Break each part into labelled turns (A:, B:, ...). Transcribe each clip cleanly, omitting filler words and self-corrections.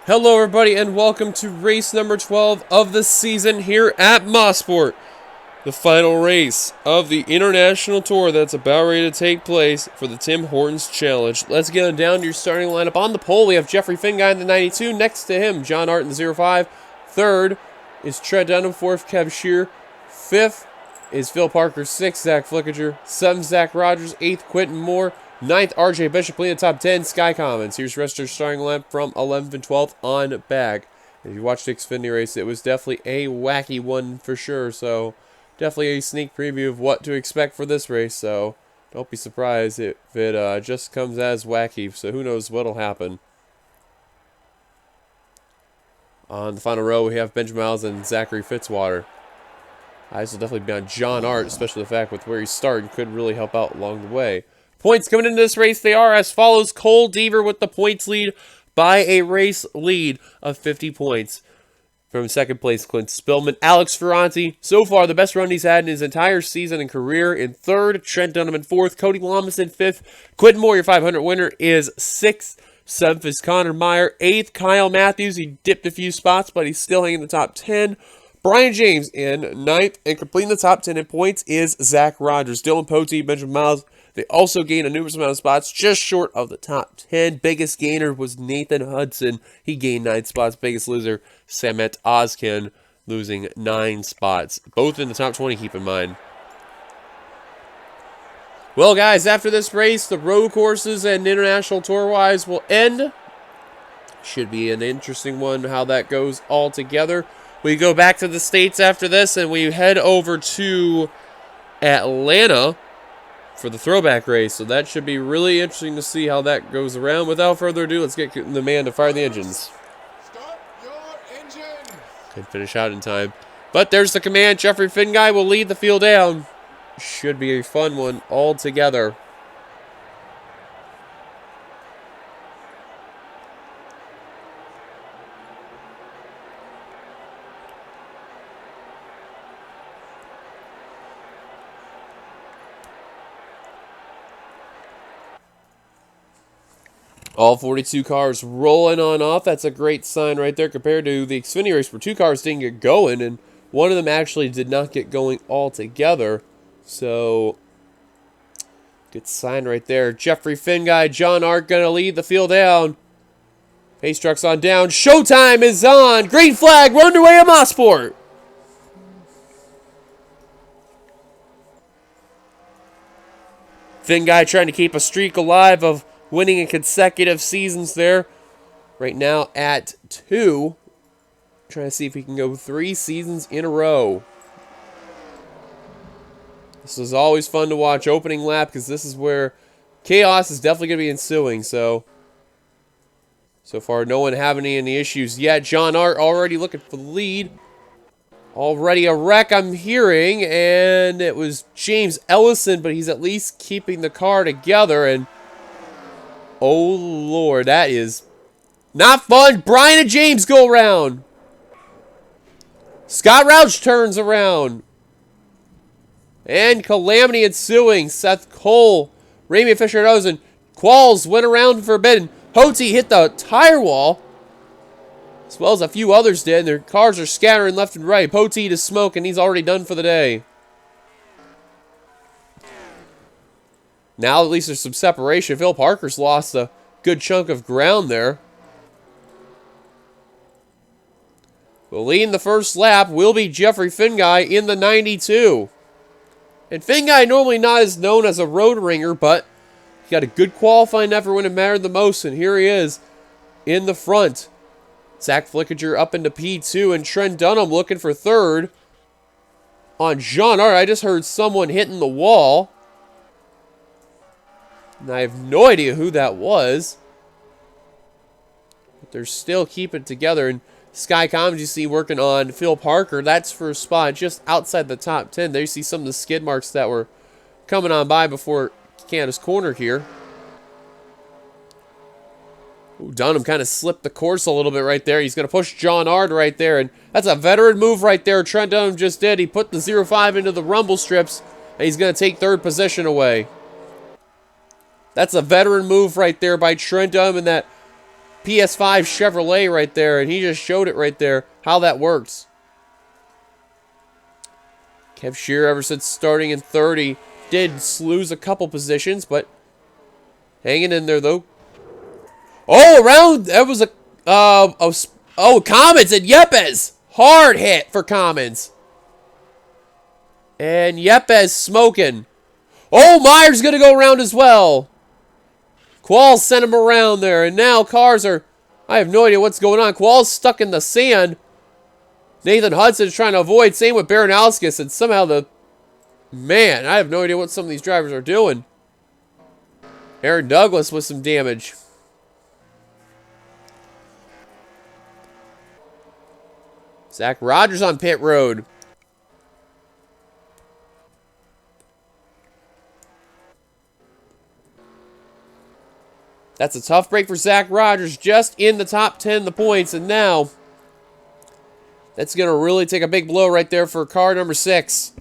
A: Hello everybody and welcome to race number 12 of the season here at Mosport. The final race of the international tour that's about ready to take place for the Tim Hortons Challenge. Let's get it down to your starting lineup. On the pole we have Jeffrey Finguy in the 92. Next to him, John Art in the 05. Third is Trent Dunham. Fourth, Kev Shear. Fifth is Phil Parker. Sixth, Zach Flickinger. Seventh, Zach Rogers. Eighth, Quentin Moore. Ninth, RJ Bishop leading the top 10. Sky Commons. Here's the rest of their starting lineup from 11th and 12th on bag. If you watched the Xfinity race, it was definitely a wacky one for sure. So definitely a sneak preview of what to expect for this race. So don't be surprised if it just comes as wacky. So who knows what'll happen. On the final row, we have Benjamin Miles and Zachary Fitzwater. Eyes will definitely be on John Art, especially the fact with where he started could really help out along the way. Points coming into this race, they are as follows. Cole Deaver with the points lead by a race lead of 50 points. From second place, Clint Spillman. Alex Ferranti, so far the best run he's had in his entire season and career, in third. Trent Dunham in fourth. Cody Lamas in fifth. Quentin Moore, your 500 winner, is sixth. Seventh is Connor Meyer. Eighth, Kyle Matthews. He dipped a few spots, but he's still hanging in the top 10. Brian James in ninth, and completing the top 10 in points is Zach Rogers. Dylan Pote, Benjamin Miles. They also gained a numerous amount of spots, just short of the top 10. Biggest gainer was Nathan Hudson. He gained 9 spots. Biggest loser, Samet Ozkin, losing 9 spots. Both in the top 20, keep in mind. Well, guys, after this race, the road courses and international tour-wise will end. Should be an interesting one, how that goes all together. We go back to the States after this, and we head over to Atlanta for the throwback race. So that should be really interesting to see how that goes around. Without further ado, let's get the man to fire the engines.
B: Start your engine.
A: Couldn't finish out in time. But there's the command. Jeffrey Finguy will lead the field down. Should be a fun one altogether. All 42 cars rolling on off. That's a great sign right there compared to the Xfinity race where 2 cars didn't get going and one of them actually did not get going altogether. So, good sign right there. Jeffrey Finguy, John Art going to lead the field down. Pace truck's on down. Showtime is on. Green flag. We're underway at Mosport. Finguy trying to keep a streak alive of winning in consecutive seasons there. Right now at 2. Trying to see if he can go 3 seasons in a row. This is always fun to watch opening lap because this is where chaos is definitely going to be ensuing. So far no one having any issues yet. John Art already looking for the lead. Already a wreck I'm hearing, and it was James Ellison, but he's at least keeping the car together. And oh, Lord, that is not fun. Brian and James go around. Scott Roush turns around. And calamity ensuing. Seth Cole, Ramy Fisher-Rosen, Qualls went around forbidden. Hoti hit the tire wall, as well as a few others did. Their cars are scattering left and right. Poteet is smoke, and he's already done for the day. Now at least there's some separation. Phil Parker's lost a good chunk of ground there. Well, leading the first lap will be Jeffrey Finguy in the 92. And Finguy normally not as known as a road ringer, but he got a good qualifying effort when it mattered the most. And here he is in the front. Zach Flickinger up into P2, and Trent Dunham looking for third. On John Art, I just heard someone hitting the wall. And I have no idea who that was. But they're still keeping it together. And Sky Commons you see working on Phil Parker. That's for a spot just outside the top 10. There you see some of the skid marks that were coming on by before Canada's corner here. Ooh, Dunham kind of slipped the course a little bit right there. He's going to push John Ard right there. And that's a veteran move right there. Trent Dunham just did. He put the 0-5 into the rumble strips. And he's going to take third position away. That's a veteran move right there by Trent Dunham. And that PS5 Chevrolet right there, and he just showed it right there, how that works. Kev Shearer, ever since starting in 30, did lose a couple positions, but hanging in there, though. Oh, around, that was Commons and Yepes. Hard hit for Commons. And Yepes smoking. Oh, Meyer's going to go around as well. Qualls sent him around there, and now cars are... I have no idea what's going on. Qualls stuck in the sand. Nathan Hudson is trying to avoid. Same with Baranowskis, and somehow the... Man, I have no idea what some of these drivers are doing. Aaron Douglas with some damage. Zach Rogers on pit road. That's a tough break for Zach Rogers, just in the top 10, the points, and now that's going to really take a big blow right there for car number 6.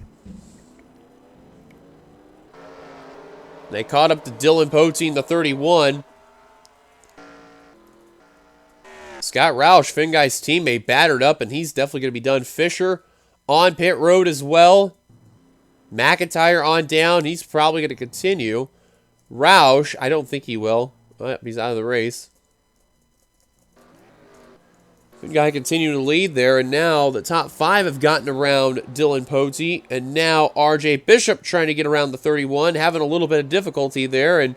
A: They caught up to Dylan Poteen, the 31. Scott Roush, Finn Guy's teammate, battered up, and he's definitely going to be done. Fisher on pit road as well. McIntyre on down. He's probably going to continue. Roush, I don't think he will. Oh, he's out of the race. Finn Guy continuing to lead there, and now the top 5 have gotten around Dylan Poteen, and now RJ Bishop trying to get around the 31, having a little bit of difficulty there, and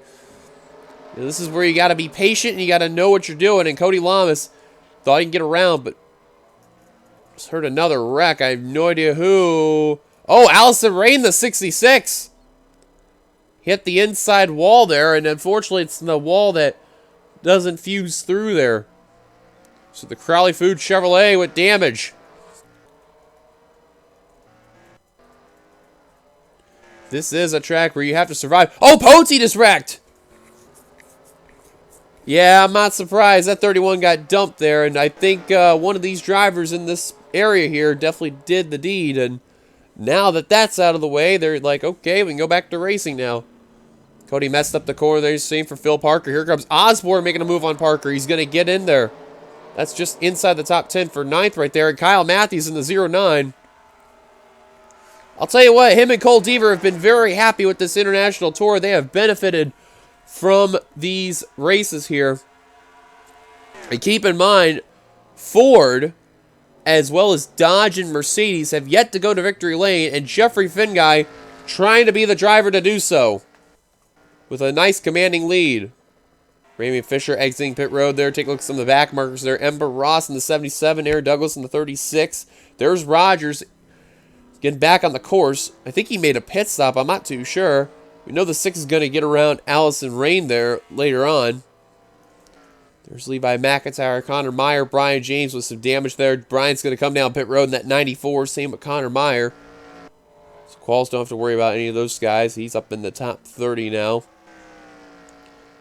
A: this is where you got to be patient and you got to know what you're doing. And Cody Lamas thought he could get around, but just heard another wreck. I have no idea who. Oh, Allison Rain, the 66. Hit the inside wall there, and unfortunately it's the wall that doesn't fuse through there. So the Crowley Food Chevrolet with damage. This is a track where you have to survive. Oh, Poteen is wrecked. Yeah, I'm not surprised. That 31 got dumped there, and I think one of these drivers in this area here definitely did the deed, and now that that's out of the way, they're like, okay, we can go back to racing now. Cody messed up the corner there. Same for Phil Parker. Here comes Osborne making a move on Parker. He's going to get in there. That's just inside the top 10 for 9th right there, and Kyle Matthews in the 09. I'll tell you what, him and Cole Deaver have been very happy with this international tour. They have benefited from these races here. And keep in mind, Ford, as well as Dodge and Mercedes, have yet to go to victory lane, and Jeffrey Finguy trying to be the driver to do so with a nice commanding lead. Ramey Fisher exiting pit road there. Take a look at some of the back markers there. Ember Ross in the 77, Aaron Douglas in the 36. There's Rogers getting back on the course. I think he made a pit stop. I'm not too sure. We know the 6 is going to get around Allison Rain there later on. There's Levi McIntyre, Connor Meyer, Brian James with some damage there. Brian's going to come down pit road in that 94. Same with Connor Meyer. So Qualls don't have to worry about any of those guys. He's up in the top 30 now.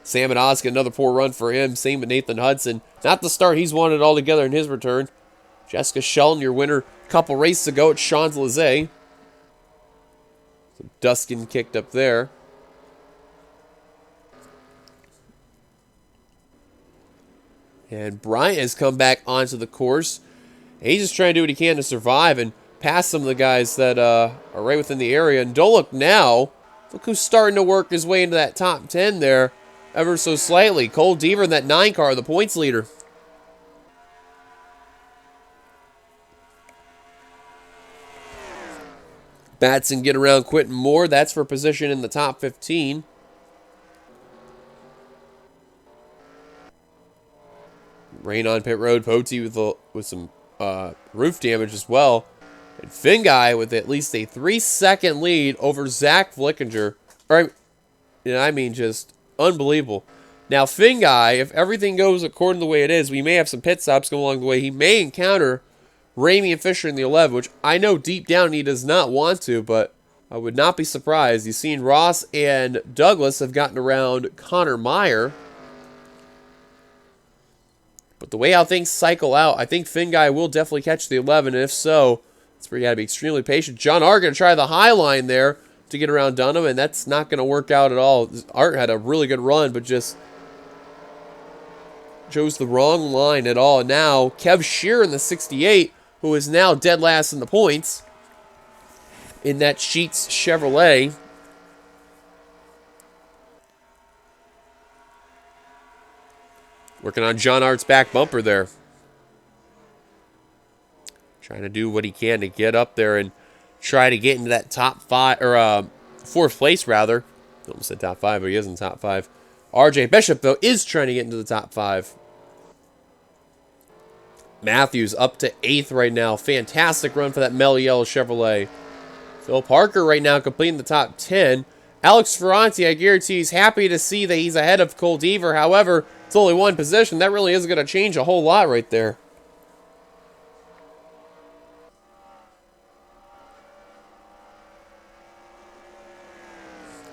A: Sam and Oscar, another poor run for him. Same with Nathan Hudson. Not the start he's wanted altogether in his return. Jessica Sheldon, your winner a couple races ago at Champs-Élysées. So Duskin kicked up there. And Bryant has come back onto the course. And he's just trying to do what he can to survive and pass some of the guys that are right within the area. And don't look now. Look who's starting to work his way into that top 10 there ever so slightly. Cole Deaver in that 9 car, the points leader. Batson get around Quentin Moore. That's for position in the top 15. Rain on pit road. Poteen with some roof damage as well. And Finguy with at least a 3-second lead over Zach Flickinger. I mean, just unbelievable. Now, Finguy, if everything goes according to the way it is, we may have some pit stops go along the way. He may encounter Ramey and Fisher in the 11, which I know deep down he does not want to, but I would not be surprised. You've seen Ross and Douglas have gotten around Connor Meyer. But the way how things cycle out, I think Finguy will definitely catch the 11, and if so, that's where you got to be extremely patient. John Art going to try the high line there to get around Dunham, and that's not going to work out at all. Art had a really good run, but just chose the wrong line at all. Now, Kev Shear in the 68, who is now dead last in the points in that Sheets Chevrolet. Working on John Art's back bumper there. Trying to do what he can to get up there and try to get into that top five, or fourth place rather. Almost said top five, but he is in top five. RJ Bishop, though, is trying to get into the top five. Matthews up to 8th right now. Fantastic run for that Mellow Yellow Chevrolet. Phil Parker right now completing the top 10. Alex Ferranti, I guarantee he's happy to see that he's ahead of Cole Deaver. However, it's only one position. That really isn't going to change a whole lot right there.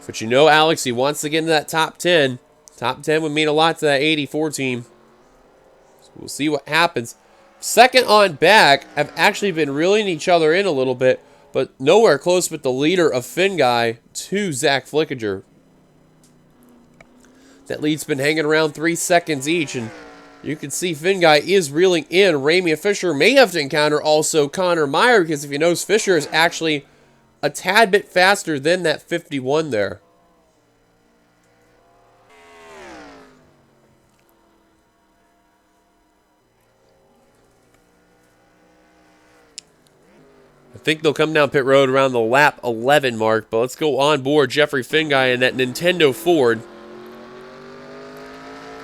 A: But you know, Alex, he wants to get into that top 10. Top 10 would mean a lot to that 84 team. So we'll see what happens. Second on back have actually been reeling each other in a little bit, but nowhere close with the leader of Finn Guy to Zach Flickinger. That lead's been hanging around 3 seconds each, and you can see Finn Guy is reeling in. Ramey Fisher may have to encounter also Connor Meyer, because if you notice, Fisher is actually a tad bit faster than that 51 there. I think they'll come down pit road around the lap 11 mark, but let's go on board Jeffrey Finguy in that Nintendo Ford.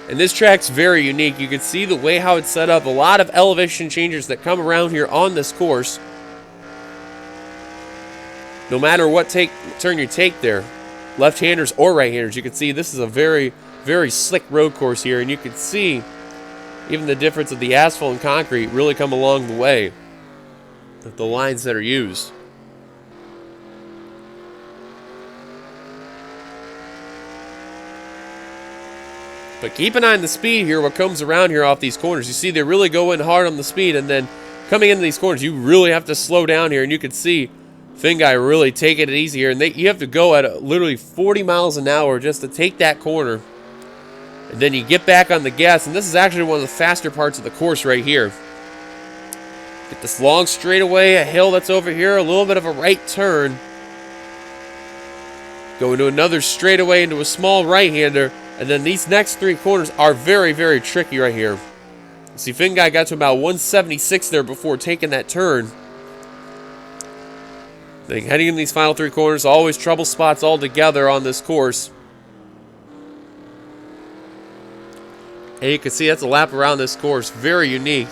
A: And this track's very unique. You can see the way how it's set up. A lot of elevation changes that come around here on this course. No matter what turn you take there, left-handers or right-handers, you can see this is a very, very slick road course here, and you can see even the difference of the asphalt and concrete really come along the way of the lines that are used. But keep an eye on the speed here, what comes around here off these corners. You see they really go in hard on the speed, and then coming into these corners, you really have to slow down here, and you can see Finguy really taking it easy here, and you have to go at literally 40 miles an hour just to take that corner. And then you get back on the gas, and this is actually one of the faster parts of the course right here. Get this long straightaway, a hill that's over here, a little bit of a right turn. Go into another straightaway into a small right-hander, and then these next 3 corners are very, very tricky right here. See, Finguy got to about 176 there before taking that turn. Then heading in these final 3 corners, always trouble spots all together on this course. And you can see that's a lap around this course. Very unique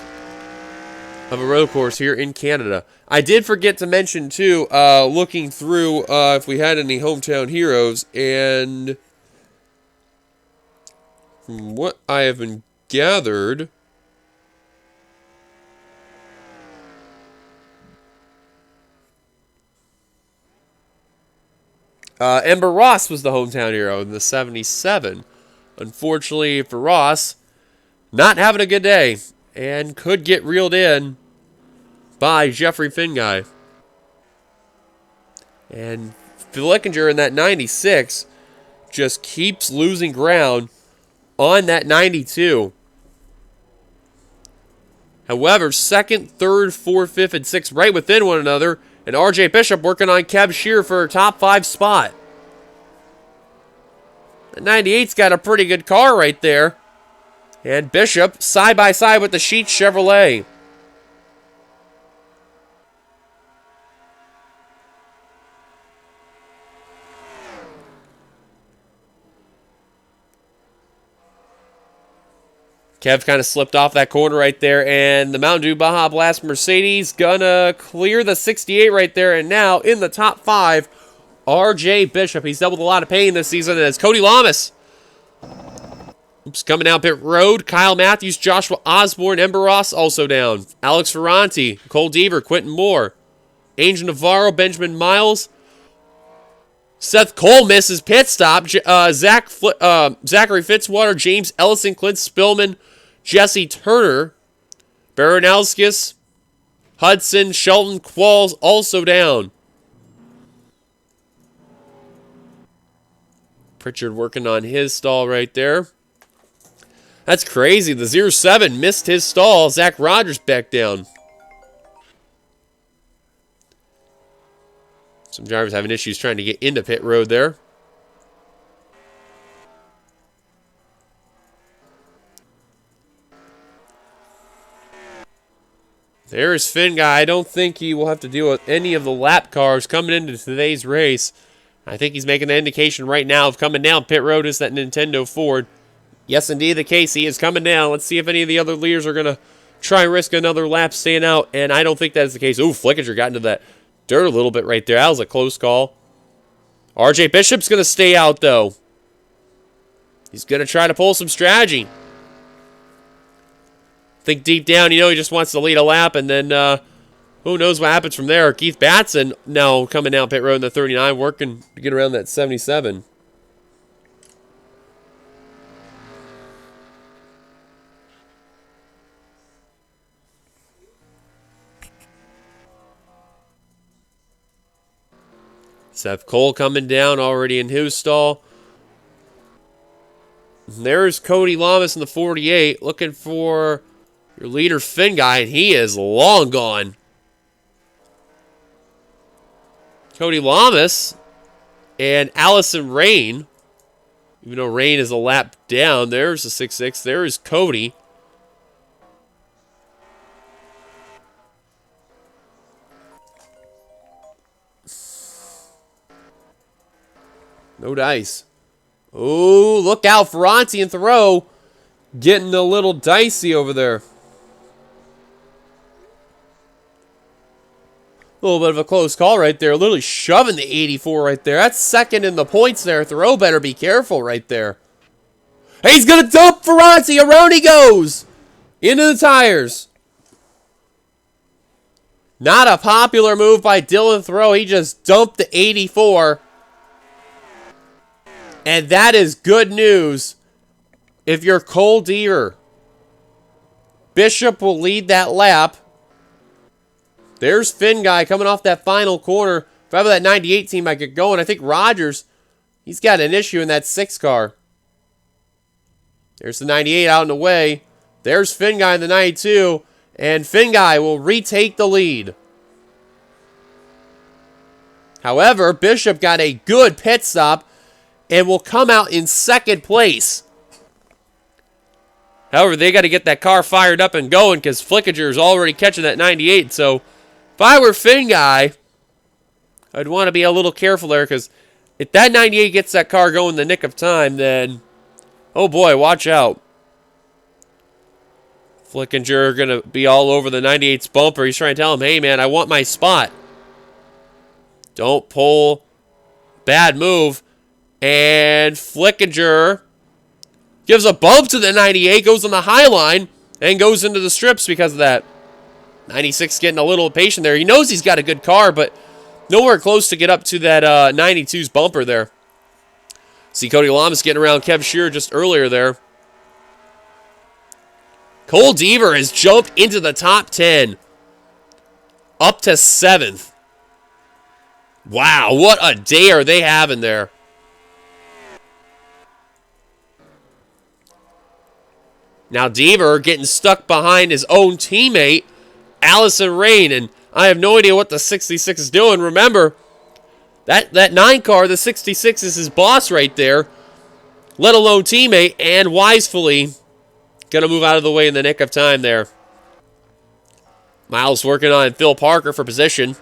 A: of a road course here in Canada. I did forget to mention, too, looking through if we had any hometown heroes. And from what I have been gathered, Ember Ross was the hometown hero in the 77. Unfortunately for Ross, not having a good day and could get reeled in by Jeffrey Finguy. And Flickinger in that 96 just keeps losing ground on that 92. However, 2nd, 3rd, 4th, 5th, and 6th right within one another. And RJ Bishop working on Kev Shear for a top 5 spot. The 98's got a pretty good car right there. And Bishop side by side with the Sheets Chevrolet. Kev kind of slipped off that corner right there, and the Mountain Dew Baja Blast Mercedes gonna clear the 68 right there, and now in the top 5, RJ Bishop. He's dealt with a lot of pain this season, and it's Cody Lamas. Coming down pit road, Kyle Matthews, Joshua Osborne, Ember Ross also down. Alex Ferranti, Cole Deaver, Quentin Moore, Angel Navarro, Benjamin Miles. Seth Cole misses pit stop. Zachary Fitzwater, James Ellison, Clint Spillman, Jesse Turner, Baranowskis, Hudson, Shelton, Qualls also down. Pritchard working on his stall right there. That's crazy. The 0-7 missed his stall. Zach Rogers back down. Some drivers having issues trying to get into pit road there. There's Finn guy. I don't think he will have to deal with any of the lap cars coming into today's race. I think he's making the indication right now of coming down pit road is that Nintendo Ford. Yes, indeed, the case. He is coming down. Let's see if any of the other leaders are going to try and risk another lap staying out, and I don't think that is the case. Ooh, Flickinger got into that dirt a little bit right there. That was a close call. RJ Bishop's going to stay out, though. He's going to try to pull some strategy. I think deep down, you know, he just wants to lead a lap, and then who knows what happens from there. Keith Batson now coming down pit road in the 39, working to get around that 77. Seth Cole coming down already in his stall. There's Cody Lamas in the 48 looking for your leader Finn guy, and he is long gone. Cody Lamas and Allison Rain. Even though Rain is a lap down, there's the 6-6. There is Cody. No dice. Oh, look out. Ferranti and Thoreau getting a little dicey over there. A little bit of a close call right there. Literally shoving the 84 right there. That's second in the points there. Thoreau better be careful right there. Hey, he's going to dump Ferranti. Around he goes. Into the tires. Not a popular move by Dylan Thoreau. He just dumped the 84. And that is good news if you're Cole Deere. Bishop will lead that lap. There's Finn guy coming off that final corner. If I have that 98 team, I get going. I think Rogers, he's got an issue in that 6 car. There's the 98 out and away. There's Finn guy in the 92. And Finn guy will retake the lead. However, Bishop got a good pit stop and will come out in second place. However, they got to get that car fired up and going because Flickinger is already catching that 98. So, if I were Finn guy, I'd want to be a little careful there because if that 98 gets that car going in the nick of time, then, oh boy, watch out. Flickinger going to be all over the 98's bumper. He's trying to tell him, hey man, I want my spot. Don't pull. Bad move. And Flickinger gives a bump to the 98, goes on the high line, and goes into the strips because of that. 96 getting a little impatient there. He knows he's got a good car, but nowhere close to get up to that 92's bumper there. See Cody Lamas getting around Kev Shearer just earlier there. Cole Deaver has jumped into the top 10. Up to 7th. Wow, what a day are they having there. Now Deaver getting stuck behind his own teammate, Allison Rain, and I have no idea what the 66 is doing. Remember, that 9 car, the 66 is his boss right there, let alone teammate, and wisely going to move out of the way in the nick of time there. Miles working on Phil Parker for position.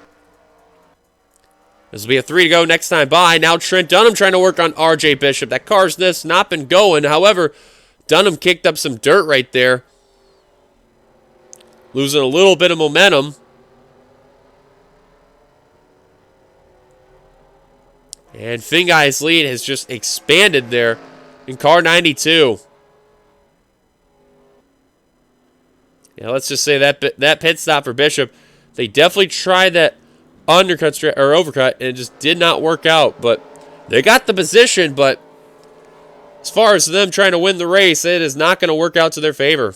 A: This will be a 3 to go next time by. Now Trent Dunham trying to work on RJ Bishop. That car's not been going. However, Dunham kicked up some dirt right there. Losing a little bit of momentum. And Finguy's lead has just expanded there in car 92. Yeah, let's just say that pit stop for Bishop, they definitely tried that undercut or overcut and it just did not work out. But they got the position, but as far as them trying to win the race, it is not going to work out to their favor.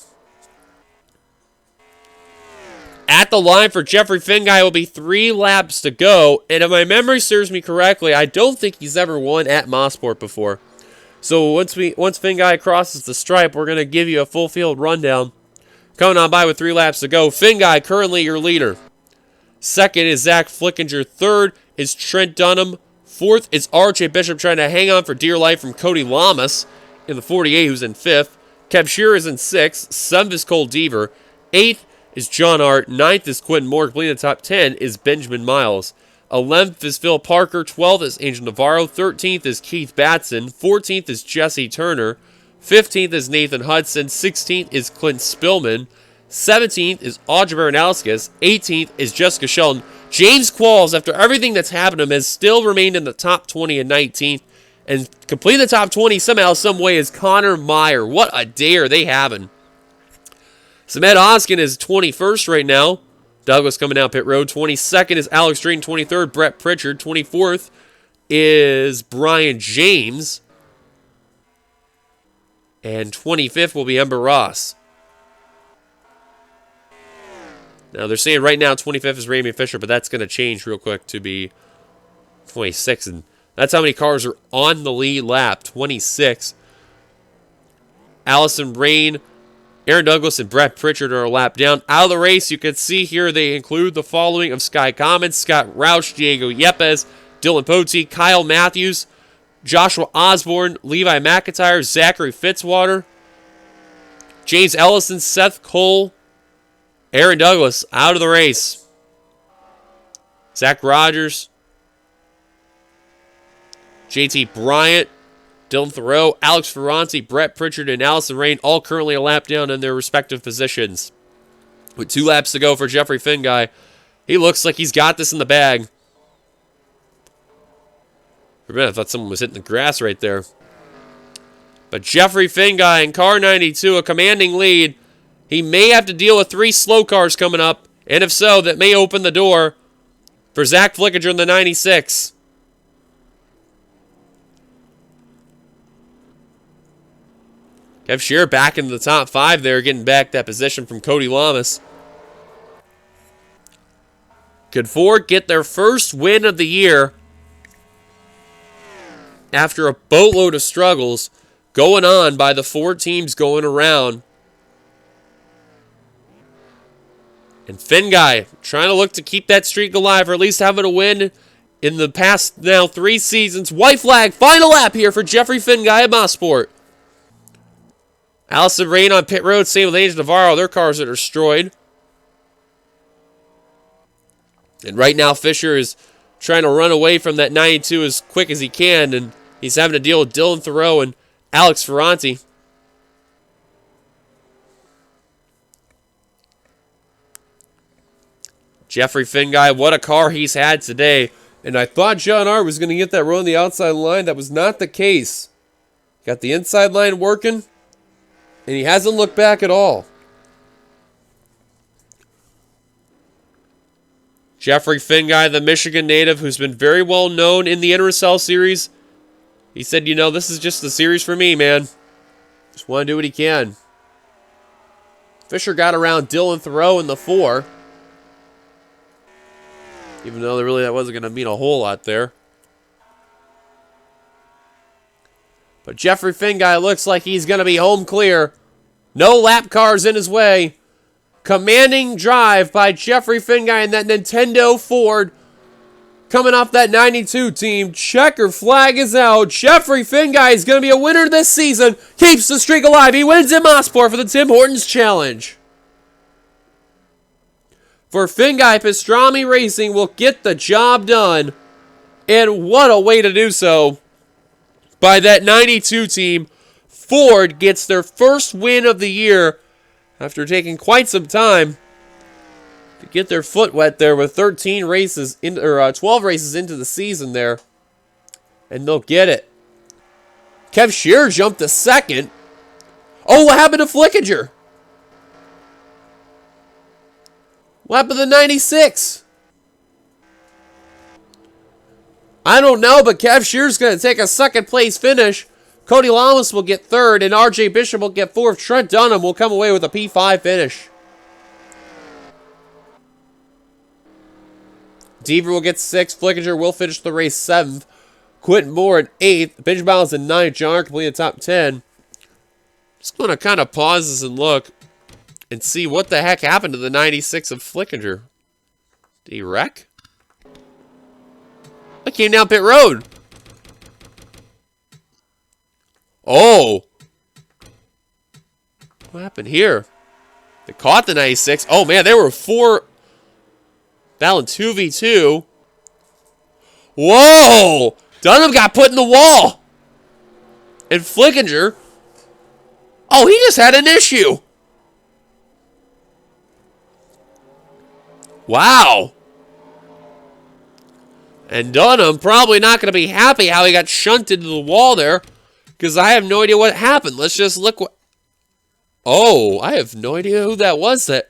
A: At the line for Jeffrey Finguy will be 3 laps to go. And if my memory serves me correctly, I don't think he's ever won at Mosport before. So once Finguy crosses the stripe, we're going to give you a full field rundown. Coming on by with 3 laps to go. Finguy currently your leader. Second is Zach Flickinger. Third is Trent Dunham. Fourth is RJ Bishop trying to hang on for dear life from Cody Lamas in the 48, who's in 5th. Kev Shearer is in 6th. 7th is Cole Deaver. 8th is John Art. 9th is Quentin Moore. Completing the top 10 is Benjamin Miles. 11th is Phil Parker. 12th is Angel Navarro. 13th is Keith Batson. 14th is Jesse Turner. 15th is Nathan Hudson. 16th is Clint Spillman. 17th is Audrey Baranowskis. 18th is Jessica Shelton. James Qualls, after everything that's happened to him, has still remained in the top 20 and 19th. And completing the top 20 somehow, some way, is Connor Meyer. What a day are they having. Samed Oskin is 21st right now. Douglas coming down pit road. 22nd is Alex Drayton. 23rd, Brett Pritchard. 24th is Brian James. And 25th will be Ember Ross. Now, they're saying right now 25th is Raymond Fisher, but that's going to change real quick to be 26. And that's how many cars are on the lead lap. 26. Allison Rain, Aaron Douglas, and Brett Pritchard are a lap down. Out of the race, you can see here they include the following of Sky Commons: Scott Roush, Diego Yepes, Dylan Pote, Kyle Matthews, Joshua Osborne, Levi McIntyre, Zachary Fitzwater, James Ellison, Seth Cole, Aaron Douglas out of the race. Zach Rogers, JT Bryant, Dylan Thoreau, Alex Ferranti, Brett Pritchard, and Allison Rain all currently a lap down in their respective positions. With 2 laps to go for Jeffrey Finguy, he looks like he's got this in the bag. For a minute, I thought someone was hitting the grass right there. But Jeffrey Finguy in car 92, a commanding lead. He may have to deal with 3 slow cars coming up, and if so, that may open the door for Zach Flickinger in the 96. Kev Shearer back into the top 5 there, getting back that position from Cody Lamas. Could Ford get their first win of the year after a boatload of struggles going on by the 4 teams going around? And Finguy trying to look to keep that streak alive, or at least having a win in the past now 3 seasons. White flag, final lap here for Jeffrey Finguy at Mosport. Allison Rain on pit road, same with Angel Navarro. Their cars are destroyed. And right now Fisher is trying to run away from that 92 as quick as he can, and he's having to deal with Dylan Thoreau and Alex Ferranti. Jeffrey Finguy, what a car he's had today. And I thought John Art was going to get that run on the outside line. That was not the case. Got the inside line working, and he hasn't looked back at all. Jeffrey Finguy, the Michigan native, who's been very well known in the Intercell series. He said, you know, this is just the series for me, man. Just want to do what he can. Fisher got around Dylan Thoreau in the 4. Even though really that wasn't going to mean a whole lot there. But Jeffrey Finguy looks like he's going to be home clear. No lap cars in his way. Commanding drive by Jeffrey Finguy and that Nintendo Ford. Coming off that 92 team. Checker flag is out. Jeffrey Finguy is going to be a winner this season. Keeps the streak alive. He wins in Mosport for the Tim Hortons Challenge. For Finguy, Pastrami Racing will get the job done. And what a way to do so by that 92 team. Ford gets their first win of the year after taking quite some time to get their foot wet there with 13 races in, or 12 races into the season there. And they'll get it. Kev Shearer jumped to second. Oh, what happened to Flickinger? What happened to 96? I don't know, but Kev Shearer's going to take a second place finish. Cody Lamas will get 3rd, and RJ Bishop will get 4th. Trent Dunham will come away with a P5 finish. Deaver will get 6th. Flickinger will finish the race 7th. Quentin Moore in 8th. Benjamin Miles in 9th. John Art completing the top 10. Just going to kind of pause this and look and see what the heck happened to the 96 of Flickinger. Did he wreck? I came down pit road. Oh. What happened here? They caught the 96. Oh, man, they were 4. Battling 2v2. Whoa! Dunham got put in the wall. And Flickinger. Oh, he just had an issue. Wow. And Dunham probably not going to be happy how he got shunted to the wall there. Because I have no idea what happened. Let's just look what... Oh, I have no idea who that was that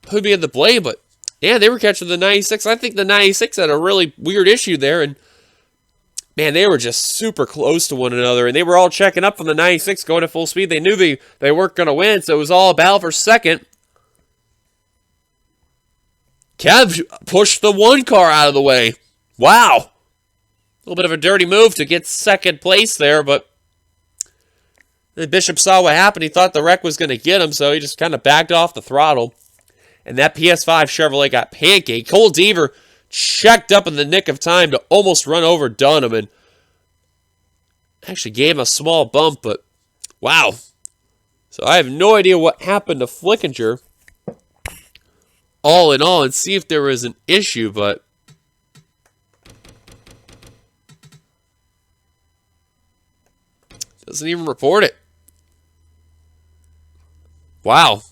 A: could be in the blame, but yeah, they were catching the 96. I think the 96 had a really weird issue there, and man, they were just super close to one another, and they were all checking up on the 96 going at full speed. They knew they weren't going to win, so it was all a battle for second. Kev pushed the 1 car out of the way. Wow. A little bit of a dirty move to get second place there, but then Bishop saw what happened. He thought the wreck was going to get him, so he just kind of backed off the throttle. And that PS5 Chevrolet got pancaked. Cole Deaver checked up in the nick of time to almost run over Dunham and actually gave him a small bump, but wow. So I have no idea what happened to Flickinger all in all and see if there was an issue, but doesn't even report it. Wow.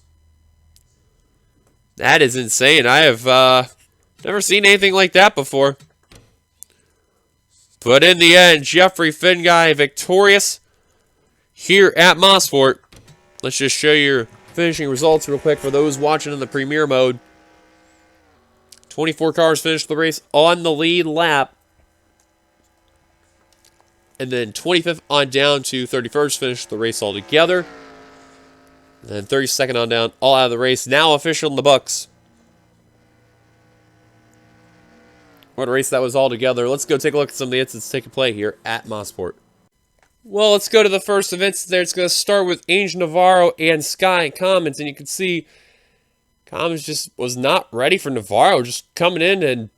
A: That is insane. I have never seen anything like that before. But in the end, Jeffrey Finguy victorious here at Mosport. Let's just show you your finishing results real quick for those watching in the Premier mode. 24 cars finished the race on the lead lap. And then 25th on down to 31st finished the race all together. And then 32nd on down, all out of the race. Now official in the books. What a race that was all together. Let's go take a look at some of the incidents taking place here at Mosport. Well, let's go to the first events there. It's going to start with Angel Navarro and Sky Commons. And you can see Commons just was not ready for Navarro. Just coming in and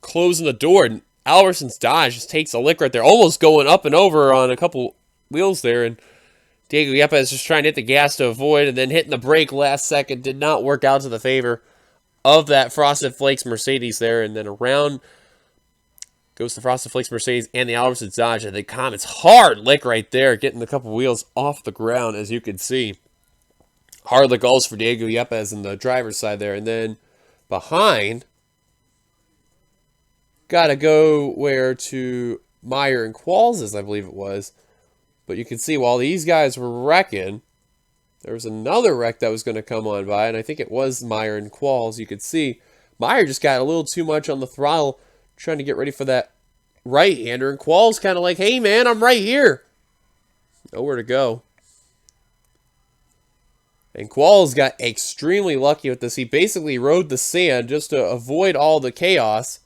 A: closing the door. And Alverson's Dodge just takes a lick right there. Almost going up and over on a couple wheels there. And Diego Yepes just trying to hit the gas to avoid, and then hitting the brake last second did not work out to the favor of that Frosted Flakes Mercedes there. And then around goes the Frosted Flakes Mercedes and the Alverson's Dodge. And the Comets hard lick right there, getting the couple wheels off the ground, as you can see. Hard lick also for Diego Yepes in the driver's side there. And then behind, got to go where to Meyer and Qualls, I believe it was. But you can see while these guys were wrecking, there was another wreck that was going to come on by, and I think it was Meyer and Qualls. You could see Meyer just got a little too much on the throttle, trying to get ready for that right-hander, and Qualls kind of like, hey man, I'm right here. Nowhere to go. And Qualls got extremely lucky with this. He basically rode the sand just to avoid all the chaos.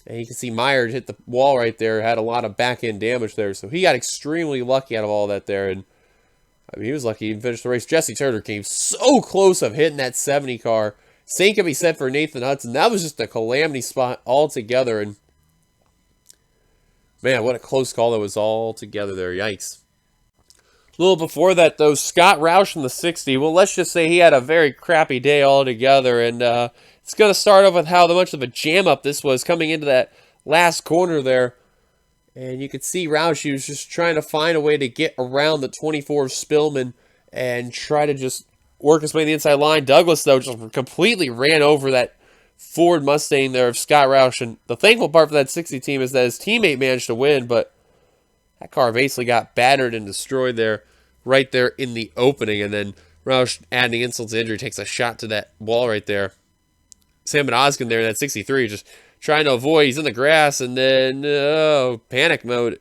A: And you can see Meyer hit the wall right there, had a lot of back-end damage there. So he got extremely lucky out of all that there. And I mean, he was lucky he finished the race. Jesse Turner came so close of hitting that 70 car. Same can be said for Nathan Hudson. That was just a calamity spot altogether. And man, what a close call that was altogether there. Yikes. A little before that, though, Scott Roush in the 60. Well, let's just say he had a very crappy day altogether. And it's going to start off with how much of a jam-up this was coming into that last corner there. And you could see Roush, he was just trying to find a way to get around the 24 Spillman and try to just work his way to the inside line. Douglas, though, just completely ran over that Ford Mustang there of Scott Roush. And the thankful part for that 60 team is that his teammate managed to win, but that car basically got battered and destroyed there, right there in the opening. And then Roush, adding insult to injury, takes a shot to that wall right there. Sam Oskin there in that 63, just trying to avoid. He's in the grass, and then panic mode.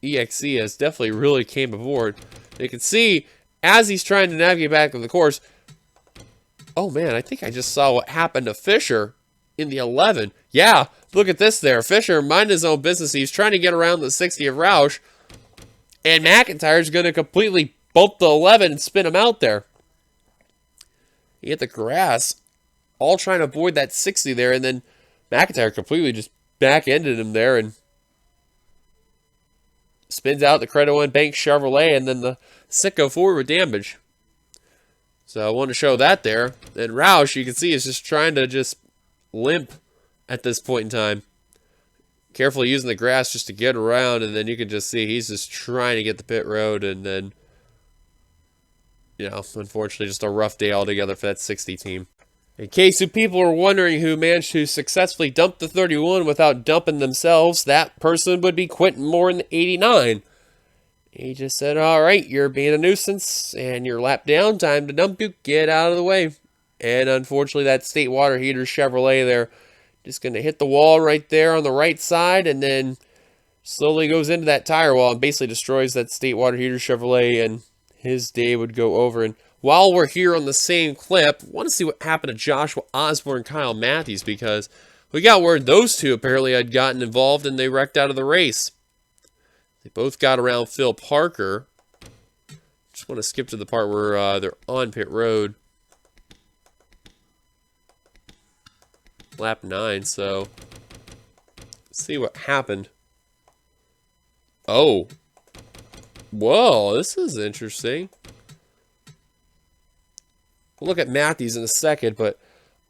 A: EXC has definitely really came aboard. You can see as he's trying to navigate back on the course. Oh man, I think I just saw what happened to Fisher in the 11. Yeah, Look at this there. Fisher minding his own business. He's trying to get around the 60 of Roush. And McIntyre's going to completely bump the 11 and spin him out there. He hit the grass, all trying to avoid that 60 there. And then McIntyre completely just back-ended him there and spins out the Credit One Bank Chevrolet. And then the Sicko forward with damage. So I want to show that there. And Roush, you can see, is just trying to just limp at this point in time. Carefully using the grass just to get around, and then you can just see he's just trying to get the pit road, and then, you know, unfortunately just a rough day altogether for that 60 team. In case you people are wondering who managed to successfully dump the 31 without dumping themselves, that person would be Quentin Moore in the 89. He just said, all right, you're being a nuisance, and you're lapped down, time to dump you, get out of the way. And unfortunately that State Water Heater Chevrolet there, just going to hit the wall right there on the right side, and then slowly goes into that tire wall and basically destroys that State Water Heater Chevrolet, and his day would go over. And while we're here on the same clip, I want to see what happened to Joshua Osborne and Kyle Matthews, because we got word those two apparently had gotten involved and they wrecked out of the race. They both got around Phil Parker. Just want to skip to the part where they're on pit road. Lap 9, so let's see what happened. Oh. Whoa, this is interesting. We'll look at Matthews in a second, but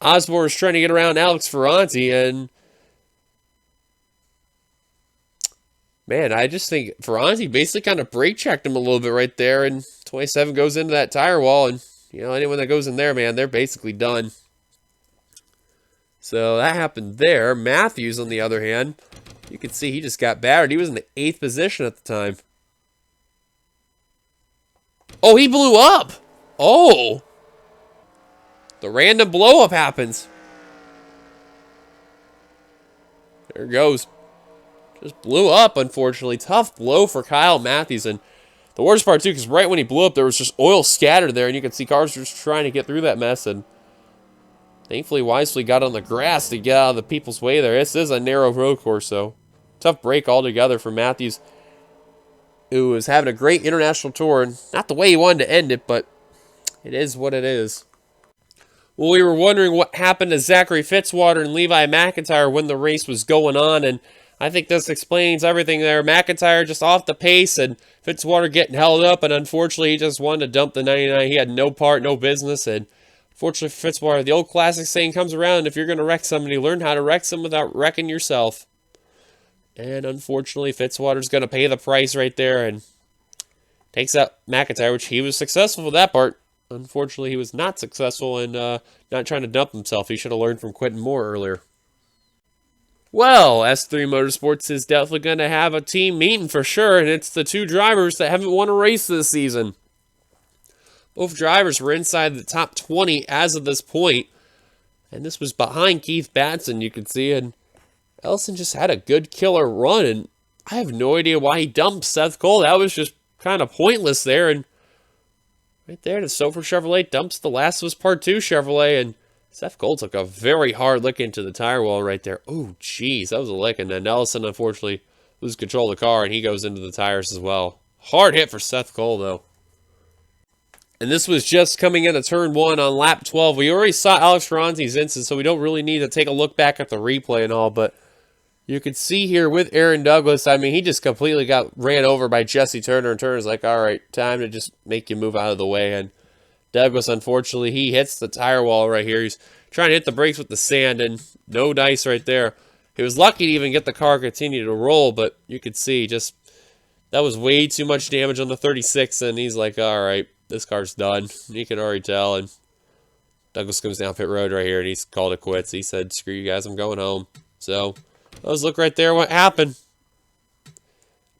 A: Osborne is trying to get around Alex Ferranti, and man, I just think Ferranti basically kind of brake checked him a little bit right there, and 27 goes into that tire wall, and you know, anyone that goes in there, man, they're basically done. So that happened there. Matthews, on the other hand, you can see he just got battered. He was in the 8th position at the time. Oh, he blew up. Oh. The random blow up happens. There it goes. Just blew up, unfortunately. Tough blow for Kyle Matthews. And the worst part, too, because right when he blew up, there was just oil scattered there. And you can see cars just trying to get through that mess. And thankfully, Wisely got on the grass to get out of the people's way there. This is a narrow road course, so tough break altogether for Matthews, who was having a great international tour. And not the way he wanted to end it, but it is what it is. Well, we were wondering what happened to Zachary Fitzwater and Levi McIntyre when the race was going on, and I think this explains everything there. McIntyre just off the pace, and Fitzwater getting held up, and unfortunately, he just wanted to dump the 99. He had no part, no business, and fortunately for Fitzwater, the old classic saying comes around, if you're going to wreck somebody, learn how to wreck them without wrecking yourself. And unfortunately, Fitzwater's going to pay the price right there, and takes out McIntyre, which he was successful for that part. Unfortunately, he was not successful in not trying to dump himself. He should have learned from Quentin Moore earlier. Well, S3 Motorsports is definitely going to have a team meeting for sure, and it's the two drivers that haven't won a race this season. Both drivers were inside the top 20 as of this point, and this was behind Keith Batson, you can see, and Ellison just had a good killer run, and I have no idea why he dumped Seth Cole. That was just kind of pointless there, and right there, the Sofer Chevrolet dumps the Last of Us Part 2 Chevrolet, and Seth Cole took a very hard lick into the tire wall right there. Oh, jeez, that was a lick, and then Ellison, unfortunately, loses control of the car, and he goes into the tires as well. Hard hit for Seth Cole, though. And this was just coming into turn 1 on lap 12. We already saw Alex Ferranti's instance, so we don't really need to take a look back at the replay and all, but you can see here with Aaron Douglas, I mean, he just completely got ran over by Jesse Turner, and Turner's like, all right, time to just make you move out of the way. And Douglas, unfortunately, he hits the tire wall right here. He's trying to hit the brakes with the sand, and no dice right there. He was lucky to even get the car continue to roll, but you could see just that was way too much damage on the 36, and he's like, all right, this car's done. You can already tell, and Douglas comes down pit road right here, and he's called it quits. He said, screw you guys, I'm going home. So let's look right there what happened.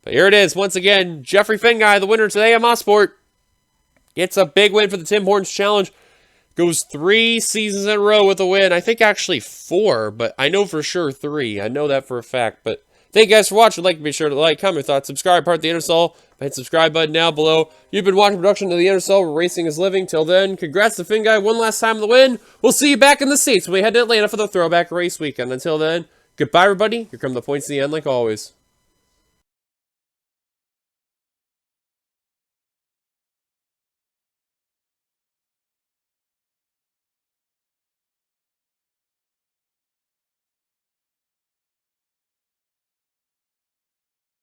A: But here it is, once again, Jeffrey Finguy, the winner today at Mosport. Gets a big win for the Tim Hortons Challenge. Goes 3 seasons in a row with a win. I think actually 4, but I know for sure 3. I know that for a fact. But thank you guys for watching. Like, be sure to like, comment, thoughts, subscribe, part of the Inner Soul. Hit subscribe button down below. You've been watching production of the Inner Soul, where racing is living. Till then, congrats to Finguy one last time on the win. We'll see you back in the States when we head to Atlanta for the Throwback Race Weekend. Until then, Goodbye, everybody. Here come the points at the end, like always.